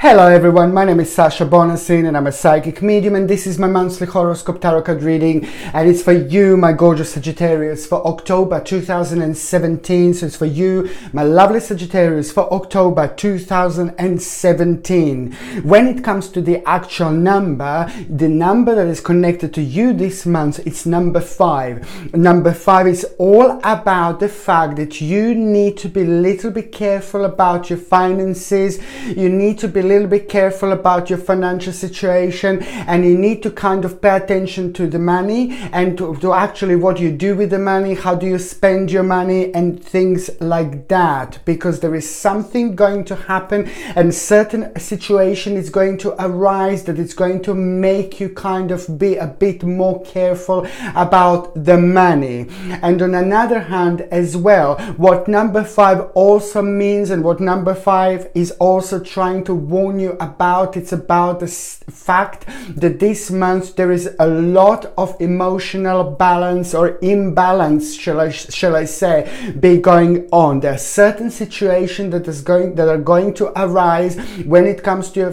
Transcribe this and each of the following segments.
Hello everyone, my name is Sasha Bonasin and I'm a psychic medium, and this is my monthly horoscope tarot card reading, and it's for you, my gorgeous Sagittarius, for October 2017. So it's for you, my lovely Sagittarius, for October 2017. When it comes to the actual number, the number that is connected to you this month, it's number 5. Number 5 is all about the fact that you need to be a little bit careful about your finances. You need to be a little bit careful about your financial situation, and you need to kind of pay attention to the money and to actually what you do with the money, how do you spend your money and things like that, because there is something going to happen and certain situation is going to arise that it's going to make you kind of be a bit more careful about the money. And on another hand as well, what number 5 also means, and what number 5 is also trying to warn you about, it's about the fact that this month there is a lot of emotional balance or imbalance, shall I say, be going on. There are certain situations that are going to arise when it comes to your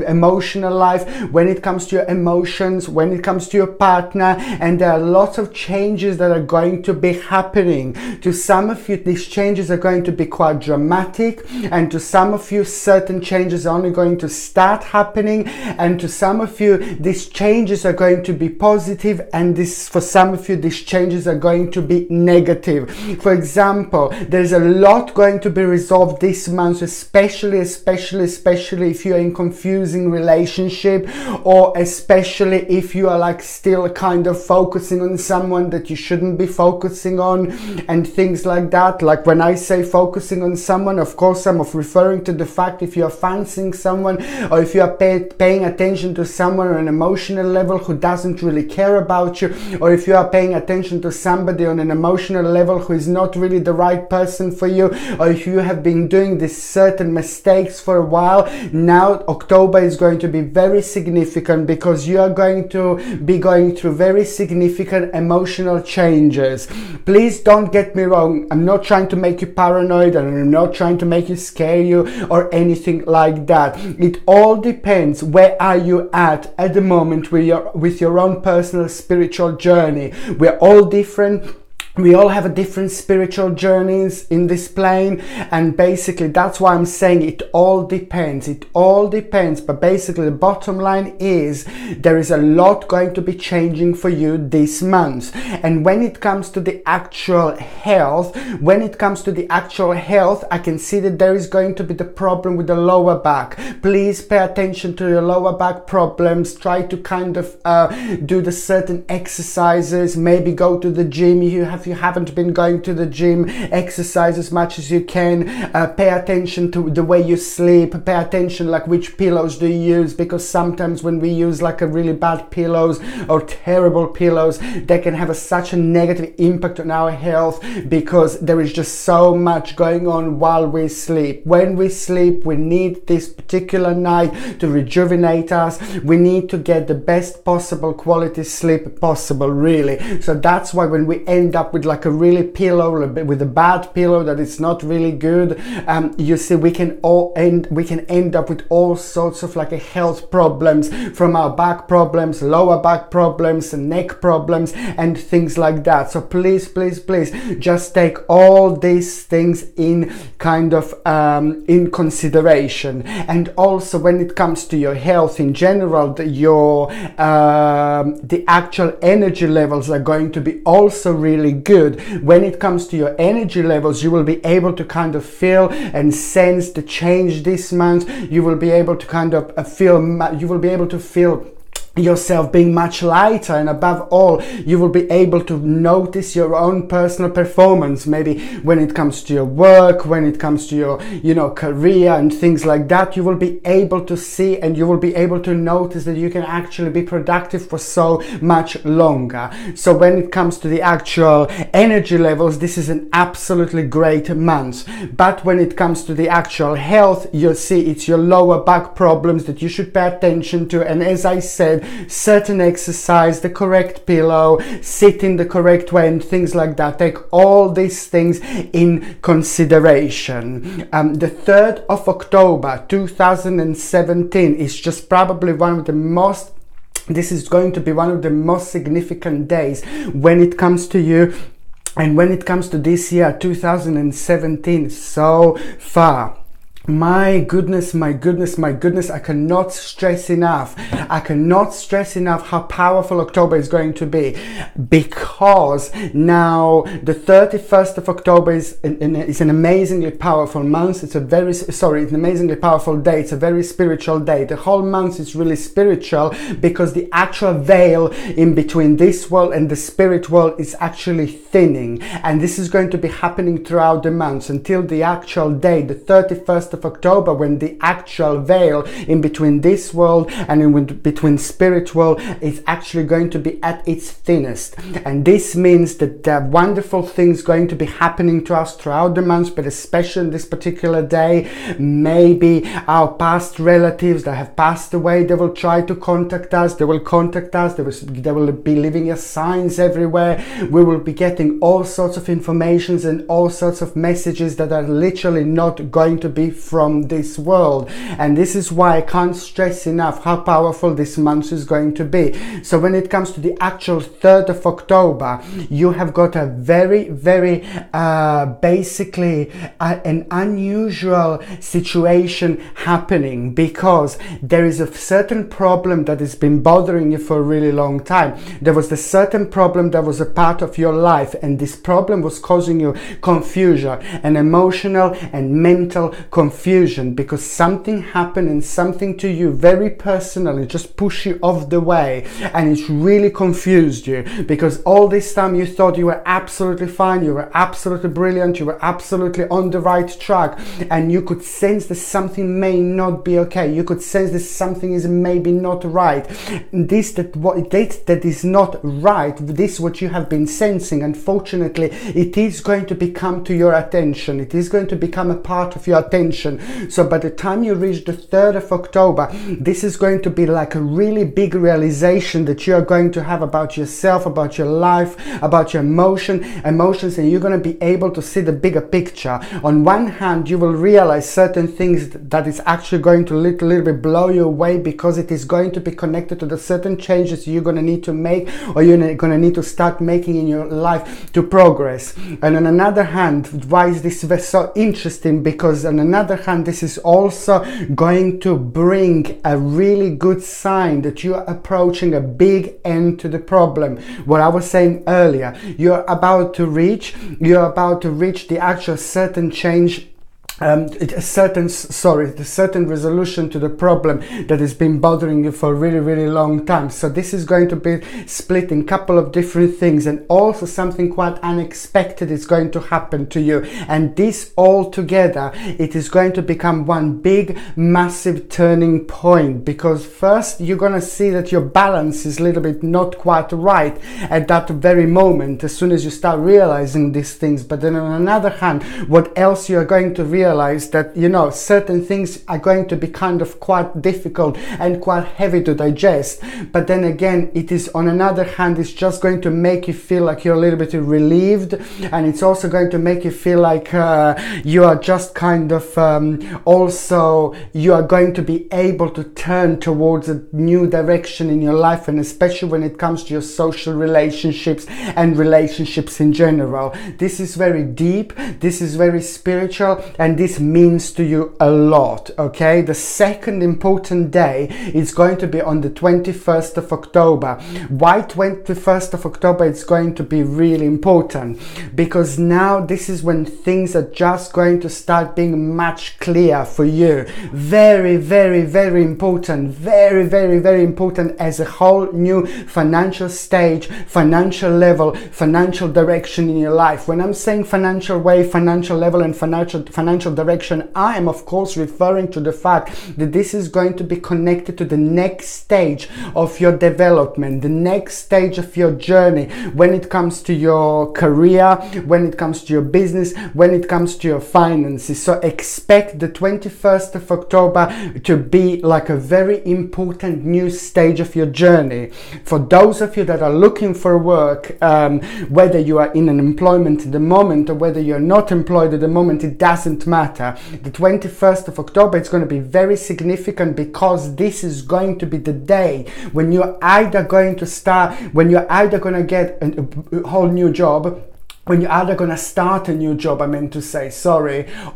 emotional life, when it comes to your emotions, when it comes to your partner, and there are lots of changes that are going to be happening. To some of you, these changes are going to be quite dramatic, and to some of you, certain changes are only going to start happening, and to some of you these changes are going to be positive, and for some of you these changes are going to be negative. For example, there's a lot going to be resolved this month, especially if you're in confusing relationship, or especially if you are like still kind of focusing on someone that you shouldn't be focusing on and things like that. Like when I say focusing on someone, of course I'm referring to the fact if you're fancying someone, or if you are paying attention to someone on an emotional level who doesn't really care about you, or if you are paying attention to somebody on an emotional level who is not really the right person for you, or if you have been doing these certain mistakes for a while. Now October is going to be very significant because you are going to be going through very significant emotional changes. Please don't get me wrong, I'm not trying to make you paranoid, and I'm not trying to make you scare you or anything like that. It all depends where are you at the moment with your own personal spiritual journey. We're all different. We all have a different spiritual journeys in this plane, and basically that's why I'm saying it all depends. It all depends, but basically the bottom line is there is a lot going to be changing for you this month. And when it comes to the actual health, I can see that there is going to be the problem with the lower back. Please pay attention to your lower back problems. Try to kind of do the certain exercises, maybe go to the gym if you haven't been going to the gym. Exercise as much as you can. Pay attention to the way you sleep. Pay attention like which pillows do you use, because sometimes when we use like a really bad pillows or terrible pillows, they can have such a negative impact on our health, because there is just so much going on while we sleep. When we sleep, we need this particular night to rejuvenate us. We need to get the best possible quality sleep possible, really. So that's why when we end up with like a really pillow, with a bad pillow that is not really good, you see, we can end up with all sorts of like a health problems, from our back problems, lower back problems, neck problems, and things like that. So please just take all these things in kind of in consideration. And also when it comes to your health in general, the actual energy levels are going to be also really good. When it comes to your energy levels, you will be able to kind of feel and sense the change this month. You will be able to kind of feel yourself being much lighter, and above all you will be able to notice your own personal performance, maybe when it comes to your work, when it comes to your career and things like that. You will be able to see, and you will be able to notice that you can actually be productive for so much longer. So when it comes to the actual energy levels, this is an absolutely great month. But when it comes to the actual health, you'll see it's your lower back problems that you should pay attention to. And as I said, certain exercise, the correct pillow, sit in the correct way and things like that. Take all these things in consideration. The 3rd of October 2017 is just probably one of the most, this is going to be one of the most significant days when it comes to you and when it comes to this year 2017 so far. My goodness, my goodness, my goodness, I cannot stress enough. I cannot stress enough how powerful October is going to be, because now the 31st of October is an amazingly powerful month. It's an amazingly powerful day. It's a very spiritual day. The whole month is really spiritual because the actual veil in between this world and the spirit world is actually thinning. And this is going to be happening throughout the month until the actual day, the 31st of October, when the actual veil in between this world and in between spirit world is actually going to be at its thinnest. And this means that there are wonderful things going to be happening to us throughout the month, but especially on this particular day. Maybe our past relatives that have passed away, they will try to contact us, they will contact us, they will be leaving us signs everywhere. We will be getting all sorts of informations and all sorts of messages that are literally not going to be from this world. And this is why I can't stress enough how powerful this month is going to be. So when it comes to the actual 3rd of October, you have got a very, very basically an unusual situation happening, because there is a certain problem that has been bothering you for a really long time. There was a certain problem that was a part of your life, and this problem was causing you confusion and emotional and mental confusion, because something happened and something to you very personal, it just pushed you off the way, and it's really confused you, because all this time you thought you were absolutely fine, you were absolutely brilliant, you were absolutely on the right track, and you could sense that something may not be okay. You could sense that something is maybe not right. That is not right. This what you have been sensing. Unfortunately, it is going to become to your attention. It is going to become a part of your attention. So by the time you reach the 3rd of October, this is going to be like a really big realization that you are going to have about yourself, about your life, about your emotions, and you're going to be able to see the bigger picture. On one hand, you will realize certain things that is actually going to little bit blow you away, because it is going to be connected to the certain changes you're going to need to make, or you're going to need to start making in your life to progress. And on another hand, why is this so interesting? Because on another hand, this is also going to bring a really good sign that you are approaching a big end to the problem. What I was saying earlier, you're about to reach the actual certain change, the certain resolution to the problem that has been bothering you for a really, really long time. So this is going to be split in a couple of different things, and also something quite unexpected is going to happen to you. And this all together, it is going to become one big, massive turning point, because first you're going to see that your balance is a little bit not quite right at that very moment, as soon as you start realizing these things. But then on another hand, what else you're going to realize that, you know, certain things are going to be kind of quite difficult and quite heavy to digest. But then again, it is on another hand, it's just going to make you feel like you're a little bit relieved, and it's also going to make you feel like you are just kind of also you are going to be able to turn towards a new direction in your life, and especially when it comes to your social relationships and relationships in general. This is very deep, this is very spiritual, and this means to you a lot. Okay, the second important day is going to be on the 21st of October. Why 21st of October? It's going to be really important, because now this is when things are just going to start being much clearer for you. Very, very, very important. Very, very, very important as a whole new financial stage, financial level, financial direction in your life. When I'm saying financial way, financial level, and financial financial direction, I am of course referring to the fact that this is going to be connected to the next stage of your development, the next stage of your journey when it comes to your career, when it comes to your business, when it comes to your finances. So expect the 21st of October to be like a very important new stage of your journey. For those of you that are looking for work, whether you are in an employment at the moment or whether you're not employed at the moment, it doesn't matter. The 21st of October is going to be very significant because this is going to be the day when you're either going to get a whole new job, when you're either going to start a new job,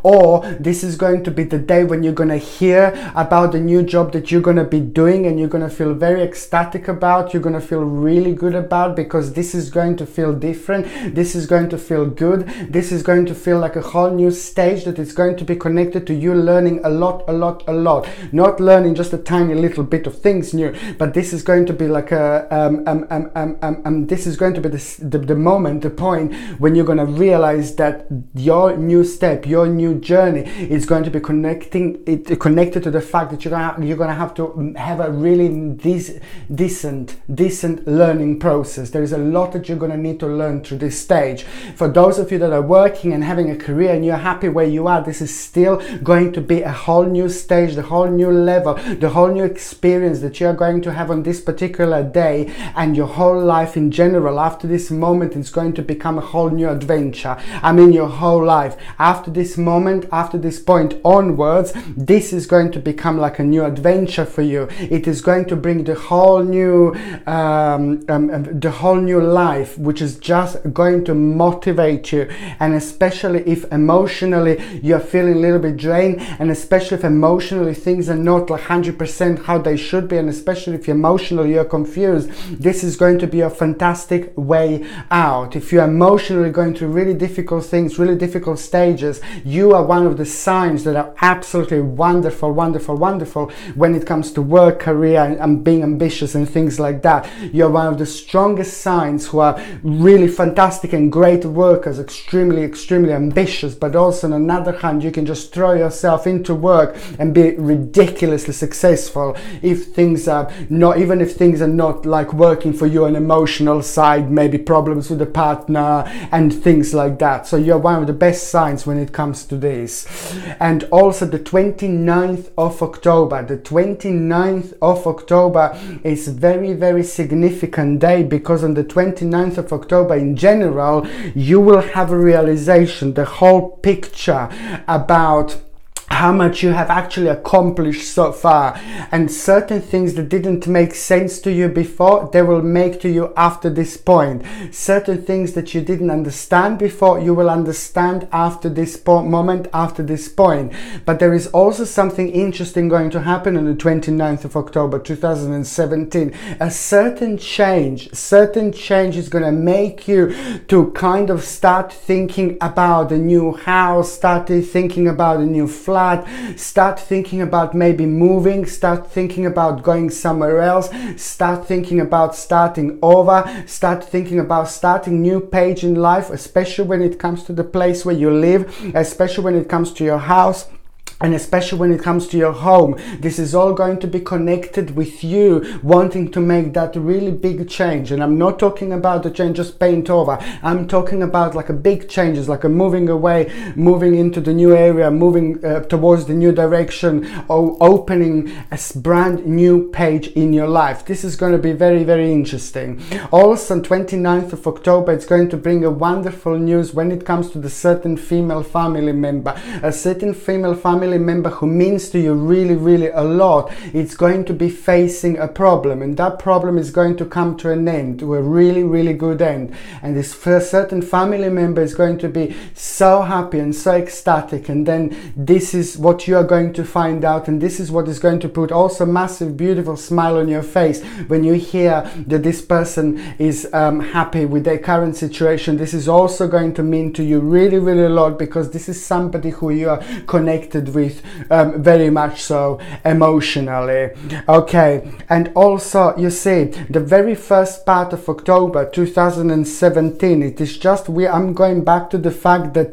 or this is going to be the day when you're going to hear about the new job that you're going to be doing and you're going to feel very ecstatic about, you're going to feel really good about, because this is going to feel different, this is going to feel good, this is going to feel like a whole new stage that is going to be connected to you learning a lot, not learning just a tiny little bit of things new, but this is going to be like this is going to be the moment, the point when you're going to realize that your new step, your new journey is going to be connected to the fact that you're going to have to have a really decent learning process. There is a lot that you're going to need to learn through this stage. For those of you that are working and having a career and you're happy where you are, this is still going to be a whole new stage, the whole new level, the whole new experience that you're going to have on this particular day, and your whole life in general. After this moment, it's going to become a whole new adventure. Your whole life after this moment, after this point onwards, this is going to become like a new adventure for you. It is going to bring the whole new life, which is just going to motivate you. And especially if emotionally you're feeling a little bit drained, and especially if emotionally things are not like 100% how they should be, and especially if emotionally you're confused, this is going to be a fantastic way out. If you're emotionally going through really difficult things, really difficult stages, you are one of the signs that are absolutely wonderful when it comes to work, career, and being ambitious and things like that. You're one of the strongest signs who are really fantastic and great workers, extremely ambitious, but also on another hand, you can just throw yourself into work and be ridiculously successful if things are not like working for you on emotional side, maybe problems with a partner and things like that. So you're one of the best signs when it comes to this. And also the 29th of October. The 29th of October is very significant day, because on the 29th of October in general, you will have a realization, the whole picture about how much you have actually accomplished so far, and certain things that didn't make sense to you before, they will make to you after this point. Certain things that you didn't understand before, you will understand after this moment, after this point. But there is also something interesting going to happen on the 29th of October 2017. A certain change is going to make you to kind of start thinking about a new house, start thinking about a new flat, start thinking about maybe moving, start thinking about going somewhere else, start thinking about starting over, start thinking about starting new page in life, especially when it comes to the place where you live, especially when it comes to your house, and especially when it comes to your home. This is all going to be connected with you wanting to make that really big change. And I'm not talking about the change just paint over. I'm talking about like a big changes, like a moving away, moving into the new area, moving towards the new direction, or opening a brand new page in your life. This is going to be very interesting. Also on 29th of October, it's going to bring a wonderful news when it comes to the certain female family member. A certain female family member who means to you really a lot, it's going to be facing a problem, and that problem is going to come to an end, to a really good end. And this certain family member is going to be so happy and so ecstatic, and then this is what you are going to find out, and this is what is going to put also massive beautiful smile on your face when you hear that this person is happy with their current situation. This is also going to mean to you really a lot, because this is somebody who you are connected with with very much so emotionally. Okay, and also you see the very first part of October 2017, it is just I'm going back to the fact that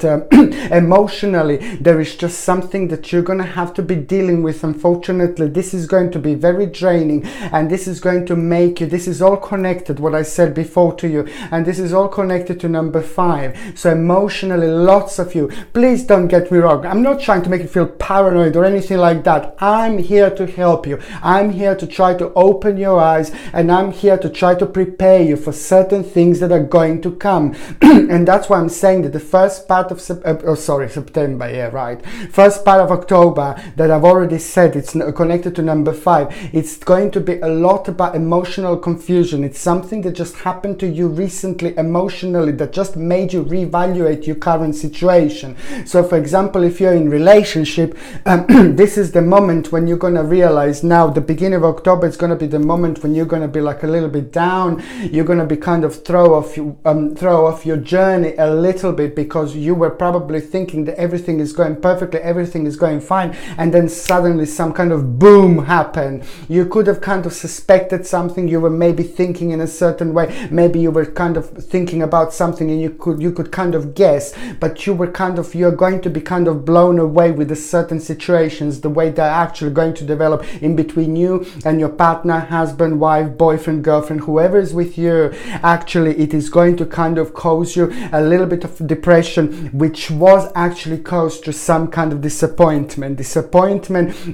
emotionally there is just something that you're gonna have to be dealing with. Unfortunately, this is going to be very draining, and this is going to make you, this is all connected, what I said before to you, and this is all connected to number 5. So emotionally, lots of you, please don't get me wrong, I'm not trying to make you feel paranoid or anything like that. I'm here to help you. I'm here to try to open your eyes, and I'm here to try to prepare you for certain things that are going to come. And that's why I'm saying that the first part of September, yeah, right, first part of October, that I've already said, it's connected to number 5. It's going to be a lot about emotional confusion. It's something that just happened to you recently emotionally, that just made you reevaluate your current situation. So for example, if you're in relationship, this is the moment when you're going to realize, now the beginning of October is going to be the moment when you're going to be like a little bit down. You're going to be kind of throw off your journey a little bit, because you were probably thinking that everything is going perfectly, everything is going fine, and then suddenly some kind of boom happened. You could have kind of suspected something, you were maybe thinking in a certain way, maybe you were kind of thinking about something and you could kind of guess, but you're going to be kind of blown away with the certain situations, the way they're actually going to develop in between you and your partner, husband, wife, boyfriend, girlfriend, whoever is with you. Actually, it is going to kind of cause you a little bit of depression, which was actually caused to some kind of disappointment,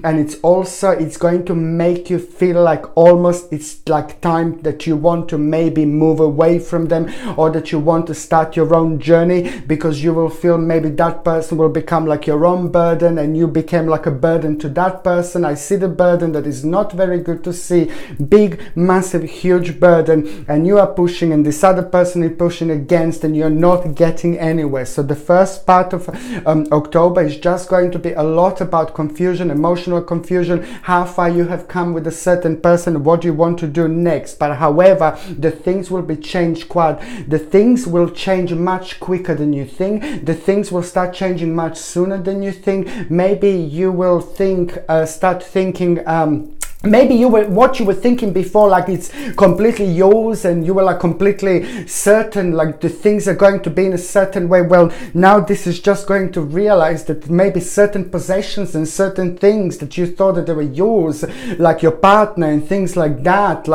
and it's going to make you feel like almost it's like time that you want to maybe move away from them, or that you want to start your own journey, because you will feel maybe that person will become like your own burden, and you became like a burden to that person. I see the burden that is not very good to see, big, massive, huge burden, and you are pushing, and this other person is pushing against, and you're not getting anywhere. So the first part of October is just going to be a lot about confusion, emotional confusion, how far you have come with a certain person, what you want to do next. But however, the things will be changed the things will change much quicker than you think. The things will start changing much sooner than you think. Maybe you will start thinking maybe what you were thinking before, like it's completely yours, and you were like completely certain, like the things are going to be in a certain way. Well, now this is just going to realize that maybe certain possessions and certain things that you thought that they were yours, like your partner and things like that,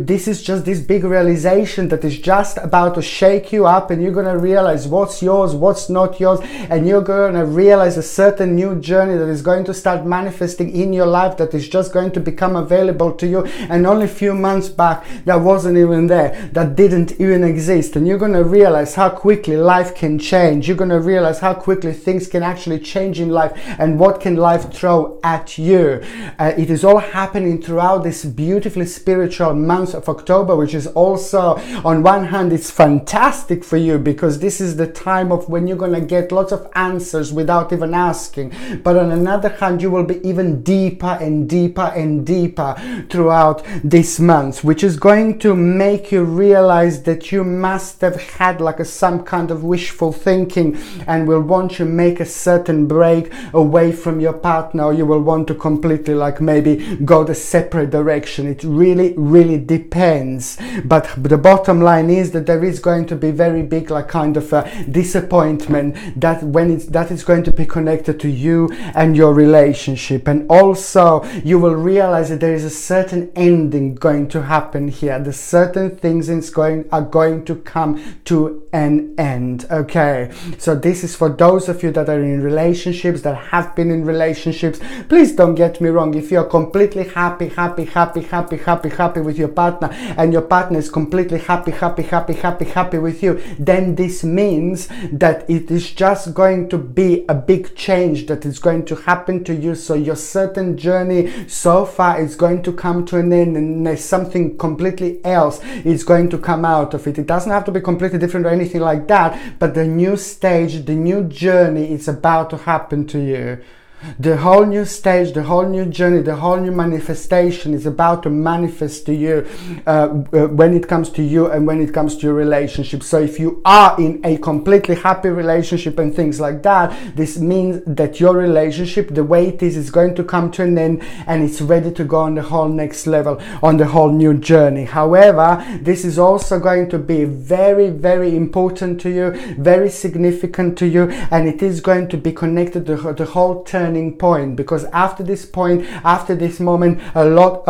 this is just this big realization that is just about to shake you up, and you're going to realize what's yours, what's not yours, and you're going to realize a certain new journey that is going to start manifesting in your life, that is just going to become available to you, and only a few months back that wasn't even there, that didn't even exist. And you're going to realize how quickly life can change. You're going to realize how quickly things can actually change in life, and what can life throw at you. It is all happening throughout this beautifully spiritual month of October, which is also, on one hand, it's fantastic for you, because this is the time of when you're going to get lots of answers without even asking. But on another hand, you will be even deeper and deeper and deeper throughout this month, which is going to make you realize that you must have had like some kind of wishful thinking, and will want to make a certain break away from your partner, or you will want to completely like maybe go the separate direction. It really, really depends. But the bottom line is that there is going to be very big like kind of a disappointment that is going to be connected to you and your relationship. And also you will realize that there is a certain ending going to happen here. The certain things are going to come to an end. Okay, so this is for those of you that are in relationships, that have been in relationships. Please don't get me wrong. If you're completely happy with your partner, and your partner is completely happy with you, then this means that it is just going to be a big change that is going to happen to you. So your certain journey so far is going to come to an end, and something completely else is going to come out of it. It doesn't have to be completely different or anything like that, but the new stage, the new journey is about to happen to you. The whole new stage, the whole new journey, the whole new manifestation is about to manifest to you when it comes to you and when it comes to your relationship. So if you are in a completely happy relationship and things like that, this means that your relationship, the way it is going to come to an end, and it's ready to go on the whole next level, on the whole new journey. However, this is also going to be very, very important to you, very significant to you, and it is going to be connected to the whole turning point, because after this point, after this moment, a lot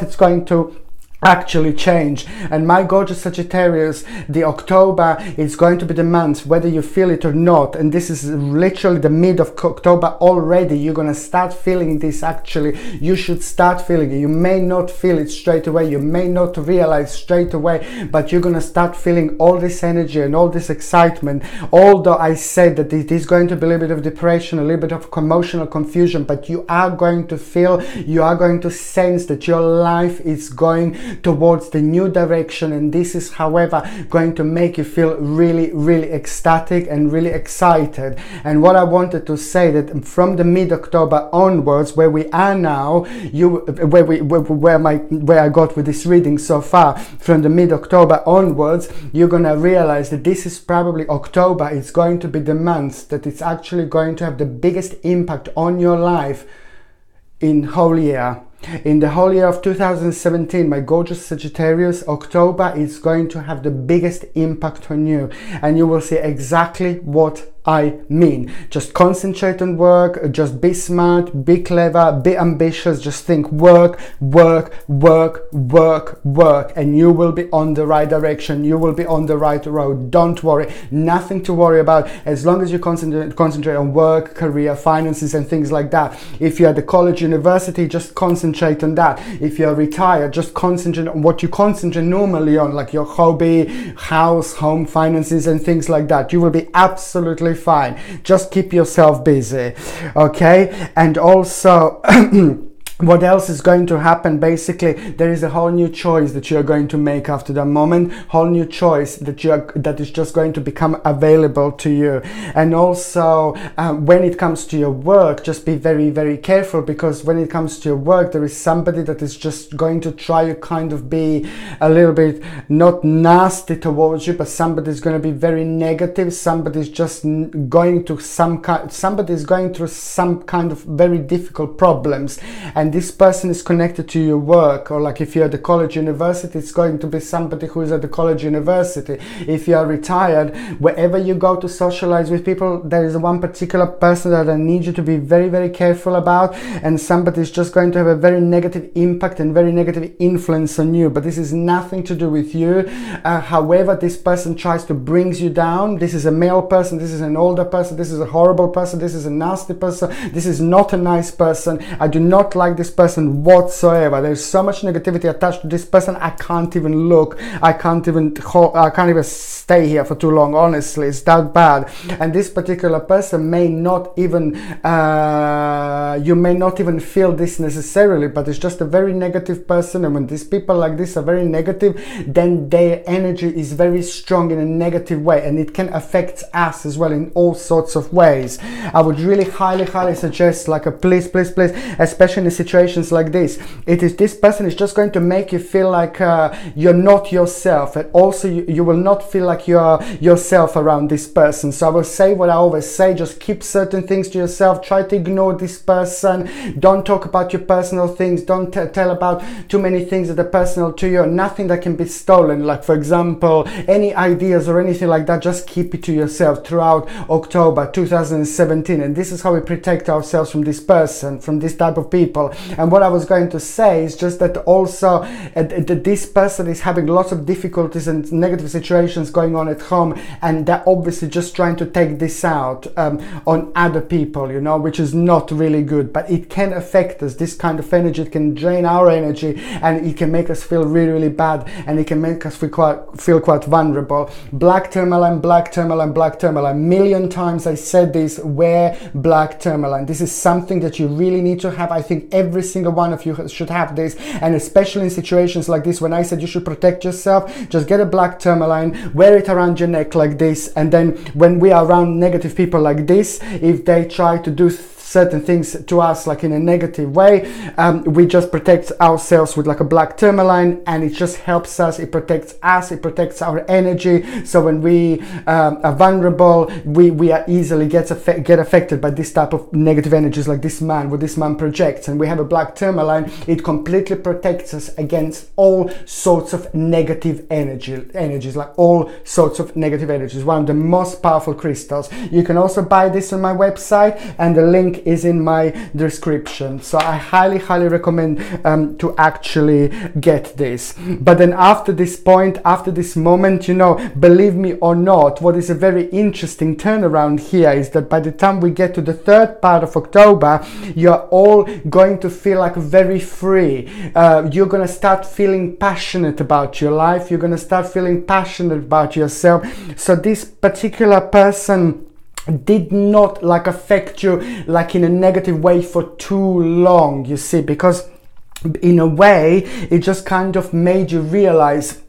it's going to actually change. And my gorgeous Sagittarius, the October is going to be the month, whether you feel it or not, and this is literally the mid of October already. You're gonna start feeling this. Actually, you should start feeling it. You may not feel it straight away, you may not realize straight away, but you're gonna start feeling all this energy and all this excitement. Although I said that it is going to be a little bit of depression, a little bit of emotional confusion, but you are going to feel, you are going to sense that your life is going towards the new direction, and this is, however, going to make you feel really, really ecstatic and really excited. And what I wanted to say, that from the mid-October onwards, where we are now, where I got with this reading so far, from the mid-October onwards, you're gonna realize that this is probably October. It's going to be the month that it's actually going to have the biggest impact on your life in whole year. In the whole year of 2017, my gorgeous Sagittarius, October is going to have the biggest impact on you, and you will see exactly what I mean. Just concentrate on work, just be smart, be clever, be ambitious, just think work, and you will be on the right direction, you will be on the right road. Don't worry, nothing to worry about, as long as you concentrate on work, career, finances and things like that. If you're at the college, university, just concentrate on that. If you're retired, just concentrate on what you concentrate normally on, like your hobby, house, home, finances and things like that. You will be absolutely fine. Just keep yourself busy, okay? And also what else is going to happen? Basically, there is a whole new choice that you're going to make after that moment, whole new choice that is just going to become available to you. And also, when it comes to your work, just be very, very careful, because when it comes to your work, there is somebody that is just going to try to kind of be a little bit not nasty towards you, but somebody's going to be very negative. Somebody's just going to somebody's going through some kind of very difficult problems, and this person is connected to your work. Or like if you're at the college, university, it's going to be somebody who is at the college, university. If you are retired, wherever you go to socialize with people, there is one particular person that I need you to be very, very careful about, and somebody is just going to have a very negative impact and very negative influence on you, but this is nothing to do with you. However, this person tries to bring you down. This is a male person, this is an older person, this is a horrible person, this is a nasty person, this is not a nice person. I do not like this person whatsoever. There's so much negativity attached to this person. I can't even look. I can't even stay here for too long. Honestly, it's that bad. And this particular person may not even you may not even feel this necessarily, but it's just a very negative person. And when these people like this are very negative, then their energy is very strong in a negative way, and it can affect us as well in all sorts of ways. I would really highly suggest, like, a please, especially in situations like this, this person is just going to make you feel like you're not yourself, and also you will not feel like you're yourself around this person. So I will say what I always say: just keep certain things to yourself. Try to ignore this person. Don't talk about your personal things. Don't tell about too many things that are personal to you. Nothing that can be stolen, like for example any ideas or anything like that. Just keep it to yourself throughout October 2017, and this is how we protect ourselves from this person, from this type of people. And what I was going to say is just that also this person is having lots of difficulties and negative situations going on at home, and they're obviously just trying to take this out on other people, you know, which is not really good, but it can affect us. This kind of energy, it can drain our energy, and it can make us feel really, really bad, and it can make us feel quite vulnerable. Black tourmaline, black tourmaline, black tourmaline. Million times I said this: wear black tourmaline. This is something that you really need to have. I think every single one of you should have this, and especially in situations like this, when I said you should protect yourself, just get a black tourmaline, wear it around your neck like this, and then when we are around negative people like this, if they try to do certain things to us like in a negative way, we just protect ourselves with like a black tourmaline, and it just helps us, it protects us, it protects our energy. So when we are vulnerable, we are easily get affected by this type of negative energies like this man, what this man projects. And we have a black tourmaline, it completely protects us against all sorts of negative energies, like all sorts of negative energies. One of the most powerful crystals. You can also buy this on my website, and the link is in my description. So I highly recommend to actually get this. But then after this point, after this moment, you know, believe me or not, what is a very interesting turnaround here is that by the time we get to the third part of October, you're all going to feel like very free. You're going to start feeling passionate about your life. You're going to start feeling passionate about yourself. So this particular person did not like affect you like in a negative way for too long, you see, because in a way it just kind of made you realize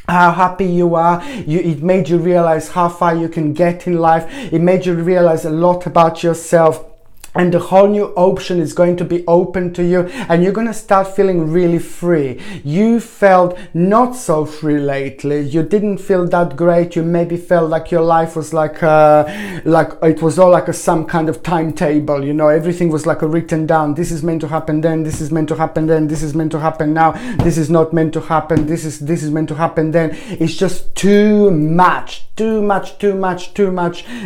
how happy you are. It made you realize how far you can get in life. It made you realize a lot about yourself. And the whole new option is going to be open to you, and you're going to start feeling really free. You felt not so free lately. You didn't feel that great. You maybe felt like your life was like it was all like some kind of timetable, you know, everything was like written down. This is meant to happen then, this is meant to happen then, this is meant to happen now, this is not meant to happen, this is meant to happen then. It's just too much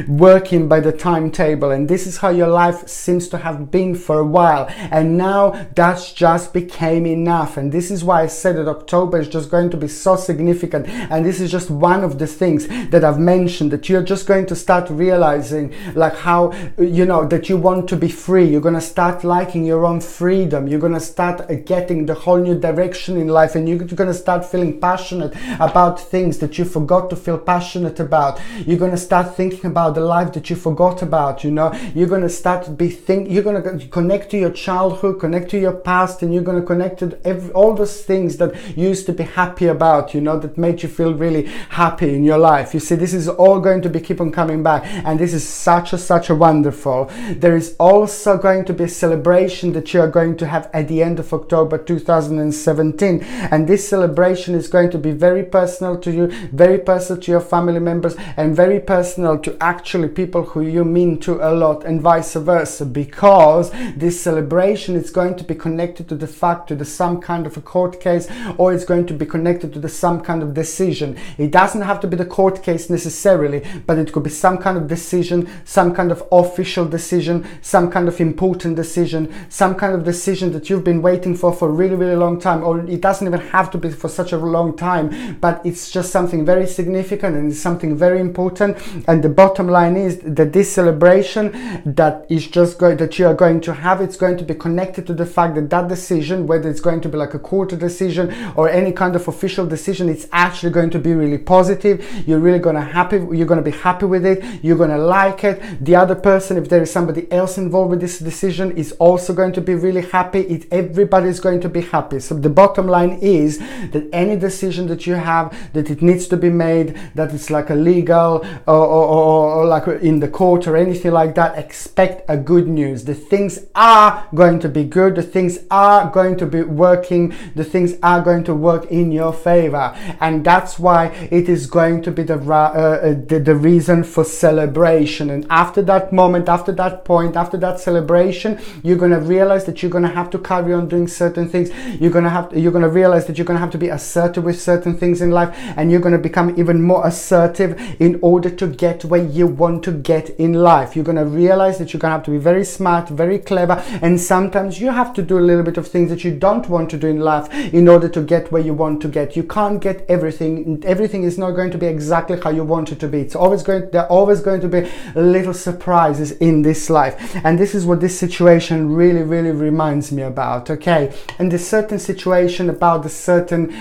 working by the timetable, and this is how your life seems to have been for a while, and now that's just became enough. And this is why I said that October is just going to be so significant, and this is just one of the things that I've mentioned, that you're just going to start realizing like how, you know, that you want to be free. You're going to start liking your own freedom. You're going to start getting the whole new direction in life, and you're going to start feeling passionate about things that you forgot to feel passionate about. You're going to start thinking about the life that you forgot about, you know. You're going to start to be you're going to connect to your childhood, connect to your past, and you're going to connect to all those things that you used to be happy about, you know, that made you feel really happy in your life. You see, this is all going to be keep on coming back, and this is such a wonderful. There is also going to be a celebration that you are going to have at the end of October 2017, and this celebration is going to be very personal to you, very personal to your family members, and very personal to actually people who you mean to a lot, and vice versa, because this celebration is going to be connected to the fact, to some kind of a court case, or it's going to be connected to some kind of decision. It doesn't have to be the court case necessarily, but it could be some kind of decision, some kind of official decision, some kind of important decision, some kind of decision that you've been waiting for a really long time, or it doesn't even have to be for such a long time, but it's just something very significant and it's something very important. And the bottom line is that this celebration that is just that you are going to have, it's going to be connected to the fact that that decision, whether it's going to be like a court decision or any kind of official decision, it's actually going to be really positive. You're really going to be happy with it. You're going to like it. The other person, if there is somebody else involved with this decision, is also going to be really happy. Everybody's going to be happy. So the bottom line is that any decision that you have, that it needs to be made, that it's like a legal or like in the court or anything like that, expect a good news. The things are going to be good. The things are going to be working. The things are going to work in your favor, and that's why it is going to be the reason for celebration. And after that moment, after that point, after that celebration, you're going to realize that you're going to have to carry on doing certain things. You're going to realize that you're going to have to be assertive with certain things in life, and you're going to become even more assertive in order to get where you want to get in life. You're going to realize that you're going to have to be very smart, very clever, and sometimes you have to do a little bit of things that you don't want to do in life in order to get where you want to get. You can't get everything. Everything is not going to be exactly how you want it to be. There are always going to be little surprises in this life, and this is what this situation really reminds me about. Okay, and the certain situation about the certain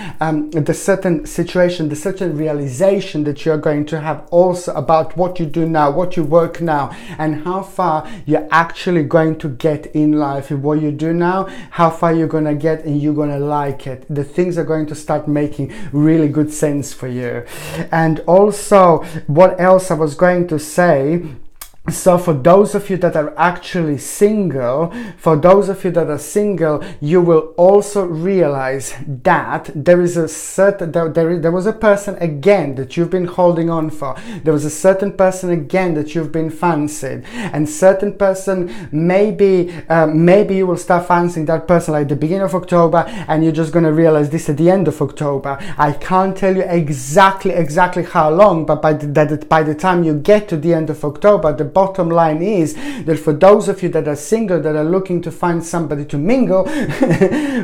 situation, the certain realization that you're going to have also about what you do now, what you work now, and how far you're you're actually going to get in life. If what you do now, how far you're going to get, and you're going to like it. The things are going to start making really good sense for you. And also, what else I was going to say, so for those of you that are actually single, you will also realize that there is a certain, there was a person again that you've been holding on for. There was a certain person again that you've been fancied, and certain person, maybe you will start fancying that person like the beginning of October, and you're just going to realize this at the end of October. I can't tell you exactly how long, but by the time you get to the end of October, the bottom line is that for those of you that are single, that are looking to find somebody to mingle,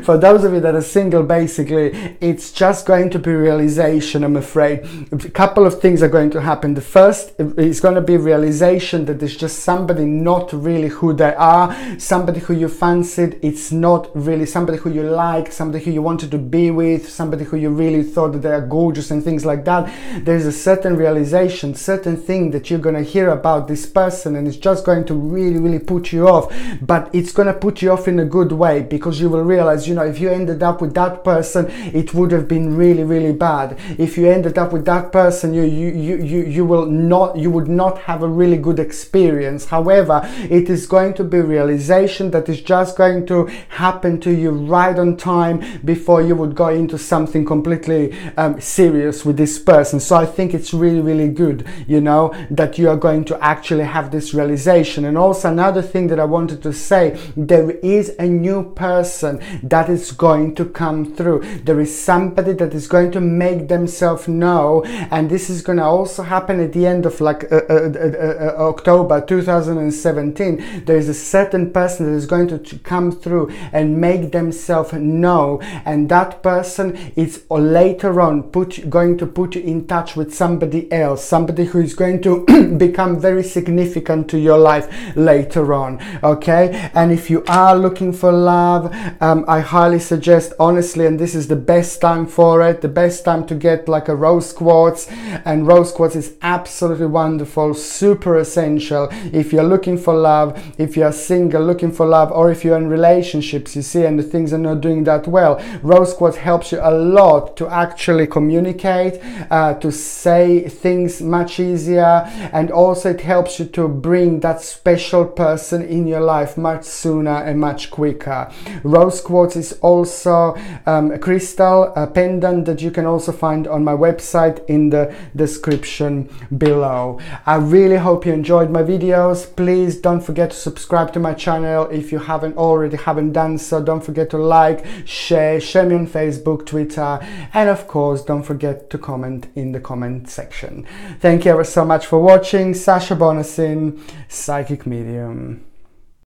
for those of you that are single, basically, it's just going to be realization, I'm afraid. A couple of things are going to happen. The first is going to be realization that there's just somebody not really who they are, somebody who you fancied. It's not really somebody who you liked, somebody who you wanted to be with, somebody who you really thought that they are gorgeous and things like that. There's a certain realization, certain thing that you're going to hear about this person, and it's just going to really put you off, but it's going to put you off in a good way, because you will realize, you know, if you ended up with that person, it would have been really bad. If you ended up with that person, you would not have a really good experience. However, it is going to be realization that is just going to happen to you right on time before you would go into something completely serious with this person. So I think it's really good, you know, that you are going to actually have this realization. And also another thing that I wanted to say, there is a new person that is going to come through. There is somebody that is going to make themselves know, and this is going to also happen at the end of like October 2017. There is a certain person that is going to come through and make themselves know, and that person is later on going to put you in touch with somebody else, somebody who is going to become very significant to your life later on. Okay, and if you are looking for love, I highly suggest, honestly, and this is the best time for it, the best time to get like a rose quartz, and rose quartz is absolutely wonderful, super essential if you're looking for love, if you're single looking for love, or if you're in relationships, you see, and the things are not doing that well. Rose quartz helps you a lot to actually communicate, to say things much easier, and also it helps you to bring that special person in your life much sooner and much quicker. Rose quartz is also a crystal, a pendant that you can also find on my website in the description below. I really hope you enjoyed my videos. Please don't forget to subscribe to my channel if you haven't done so. Don't forget to like, share me on Facebook, Twitter, and of course don't forget to comment in the comment section. Thank you ever so much for watching. Sasha Bonasin, Psychic Medium.